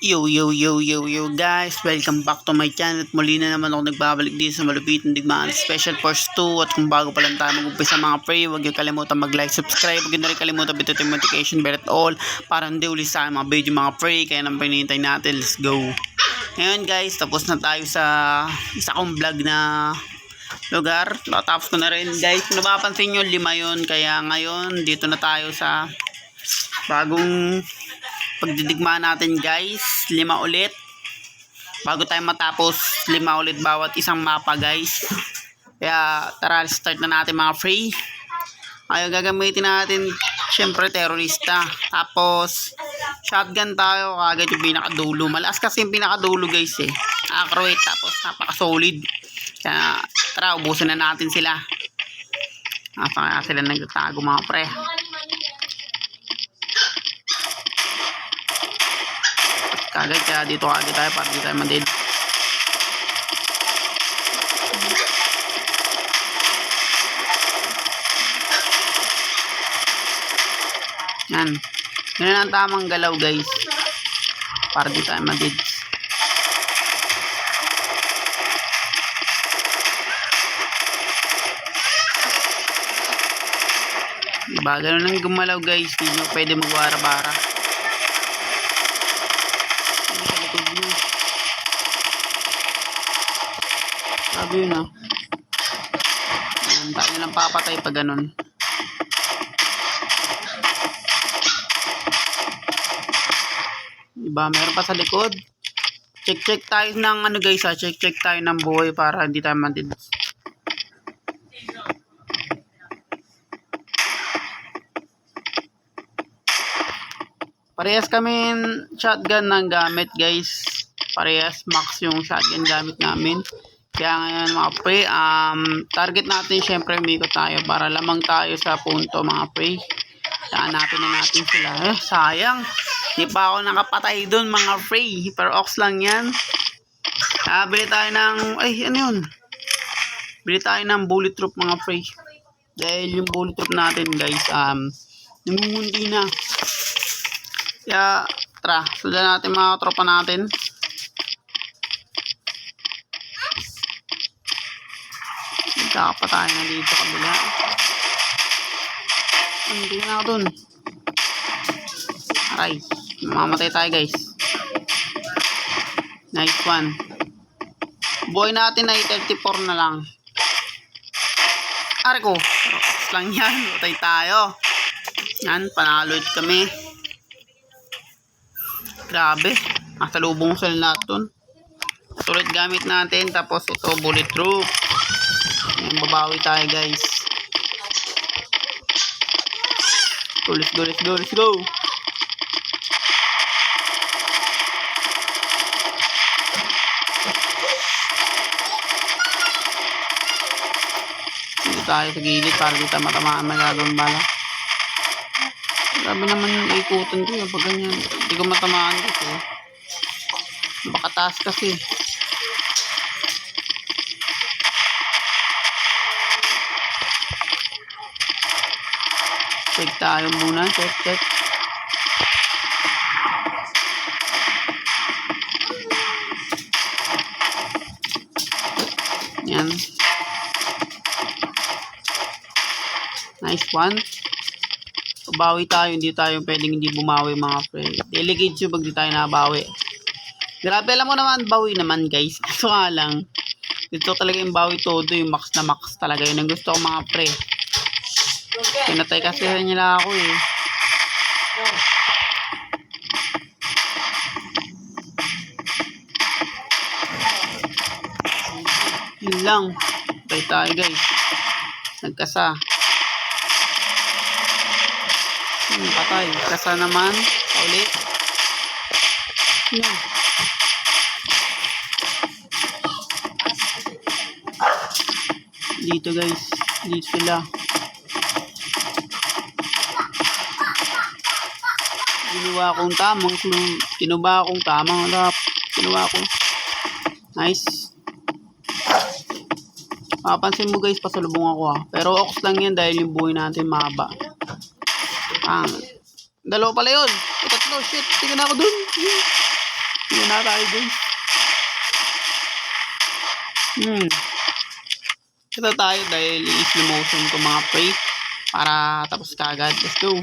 Yo guys, welcome back to my channel. At muli na naman ako nagbabalik dito sa Malupitang Digmaan Special Force 2. At kung bago pa lang tayo mag-umpisa mga pre, huwag niyo kalimutan mag-like, subscribe. Huwag niyo na rin kalimutan bitutin notification bell at all para hindi ulit sa mga video mga pre. Kaya nang pinintay natin, let's go. Ngayon guys, tapos na tayo sa isa kong vlog na lugar. Tapos ko na rin guys. Kung napapansin nyo, 5 yun. Kaya ngayon, dito na tayo sa bagong pagdidigmaan natin guys. 5 ulit. Bago tayo matapos, 5 ulit bawat isang mapa guys. Kaya tara, start na natin mga free. Ayaw gagamitin natin syempre terorista. Tapos shotgun tayo kagad yung pinakadulo. Malakas kasi yung pinakadulo guys eh. Accurate tapos napaka solid. Kaya tara, ubusin na natin sila. Kaya sila nagtatago mga pre. Kagad kaya dito kagad tayo para di tayo madid. Yan. Yan ang tamang galaw guys. Para di tayo madid. Diba? Ganun lang gumalaw guys. Hindi nyo pwede magwara-bara. Sabi yun ah. Tayo lang papatay pag ganun. Diba? Meron pa sa likod. Check tayo ng ano guys ha. Check tayo ng buhay para hindi tayo matid. Parehas kami shotgun ng gamit guys. Parehas max yung shotgun gamit namin. Kaya ngayon mga pre, target natin syempre umikot tayo para lamang tayo sa punto mga pre. Hanapin na natin sila. Sayang. Di pa ako nakapatay dun mga pre. Hyper ox lang yan. Bili tayo ng, ano yun? Bili tayo ng bullet troop mga pre. Dahil yung bullet troop natin guys, namumundi na. Kaya, tara, sundan natin mga tropa natin. Kakapatayin na dito kabila. Hindi na ako dun. Aray, mamamatay tayo guys. Nice one. Buhay natin ay 34 na lang. Aray ko, rokas lang yan. Matay tayo. Yan, panalo kami. Grabe, nasa lubong sila lahat dun. Sulit gamit natin. Tapos ito bullet troop. Yan, babawi tayo guys. Let's go. Dito tayo sa gilid para kita matamaan magagawang bala. Grabe naman yung ikutan ko pag ganyan. Hindi ko matamaan kasi. Baka taas kasi. Check tayo muna. Check. Yan. Nice one. Bawi tayo, hindi tayo pwedeng hindi bumawi mga friend. Delegate yung pag di tayo nabawi. Grabe, alam mo naman, bawi naman guys. So nga lang, dito talaga yung bawi todo, yung max na max talaga. Yun ang gusto ko mga pre. Pinatay kasi nila ako eh. Yun lang. Patay tayo guys. Nagkasa. Patay. Kasa naman. Ulit. Yan. Dito guys. Dito sila. Ginawa akong tamang. Kinuba akong tamang. Kinuba ako. Nice. Mapapansin mo guys, pasalubong ako ah. Pero ox lang yan dahil yung buhay natin mahaba. Dalawa pala yun. Tatlo. ako. Shit, tingnan ako dun. Tingnan na tayo dun. Ito tayo dahil i-slow motion ko mga pre. Para tapos kagad. Let's go.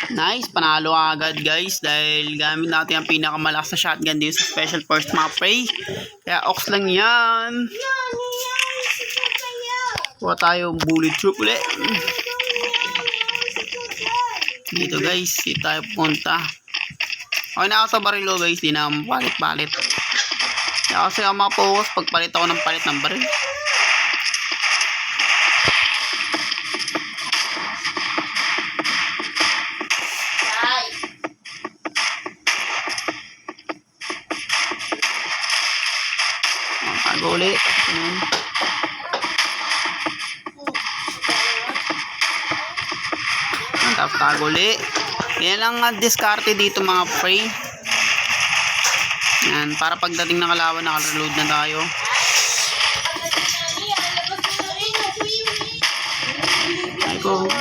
Nice, panalo agad guys dahil gamit natin ang pinakamalakas na shotgun dito sa special force mga pre. Kaya ox lang yan. Kuha tayo bullet troop ulit. Dito guys, dito tayo punta. Okay na ako sa barilo guys, di na ako palit-palit. Kaya kasi ako makapokus pagpalit ako ng palit ng baril. Tago ulit. Tapos tago ulit. Yan lang ang diskarte dito mga pre. Yan, para pagdating ng kalaban naka-reload na tayo. Ayko.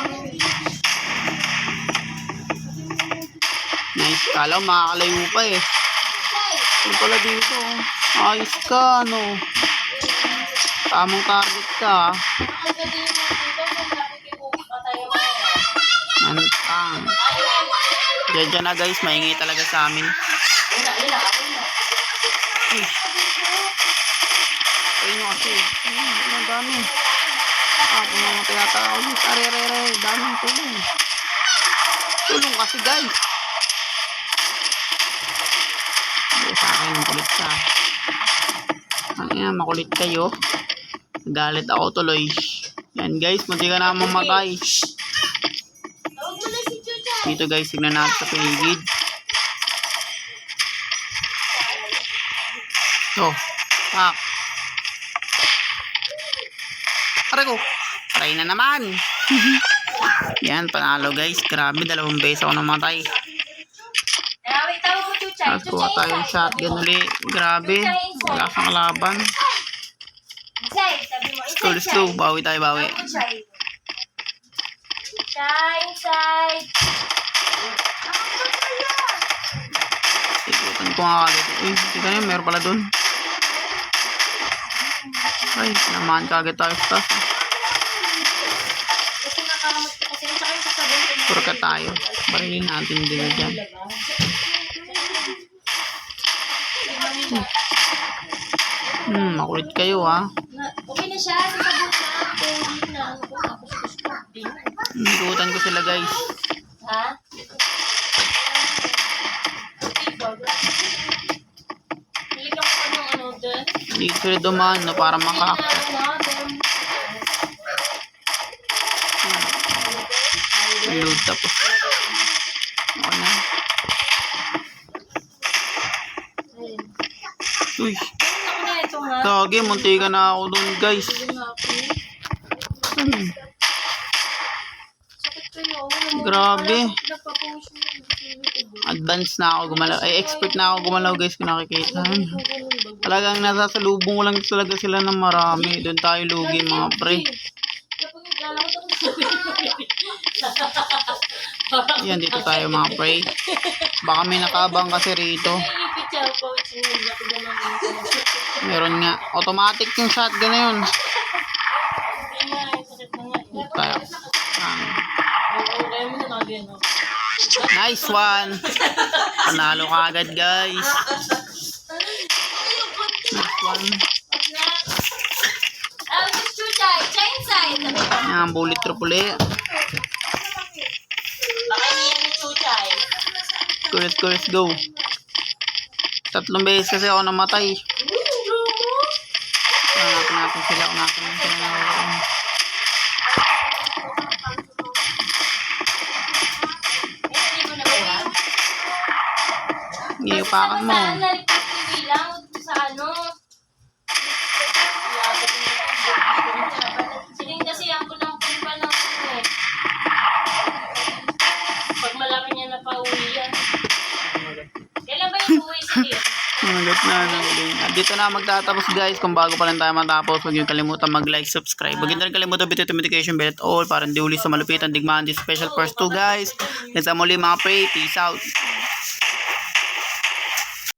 Nice. Kala makakalayo pa eh. Ito pala dito. Ayos ka, no? Tamang target ka. Antang. Diyan na guys, maingay talaga sa amin. Ayun nyo kasi. Ang dami. Kung mamatay yata ako. Are. Daming tulong. Tulong kasi guys. Hindi sa akin, makulit ka. Makulit kayo. Galit ako tuloy. Yan guys, munti ka na mamatay. Dito guys, tignan natin sa paligid. So, pak. Aray ko. Try na naman. Yan, panalo guys. Grabe, 2 beses ako namatay. At kuha tayong shotgun ulit. Grabe. Wala kang laban. Let's go. Bawi tayo, bawi. Inside. Ikutan ko nga kagad. Uy, tika na, meron pala dun. Ay, naman kagad tayo sa taas. Purka tayo. Barilin natin din dyan. Makulit kayo ha. Okay na siya. Ikutan ko sila guys. Ha? Niligang ko ng ano dun? Dito sila dumaan no, para makaka. Reload tapos. Okay na. Uy. Kage, munti ka na ako dun guys. Grabe. Advance na ako gumalaw. Ay, expert na ako gumalaw guys kung nakikita. Talagang nasasalubong ko lang talaga sila ng marami. Doon tayo lugi mga pre. Yan, dito tayo mga pre. Baka may nakabang kasi rito. Meron nga. Automatic yung shotgun na yun. Dito tayo. Nice one. Panalo ka agad guys. Nice one. Yan, bullet troop ulit. Let's go. 3 beses kasi ako namatay. Hanapin natin sila. Iupakan mo. Sa ano? Siling kasi ako ng pumpa ng eh. Pag malaki niya na pauwi yan. Kailan ba yung uwi? Sige. Magat na. dito na magtatapos guys. Kung bago pa lang tayo matapos, huwag niyo kalimutan mag-like, subscribe. Huwag niyo rin kalimutan bitutin notification bell at all para hindi uli sa malupitan digmaan di special first 2 guys. Let's muli mga pre. Peace out.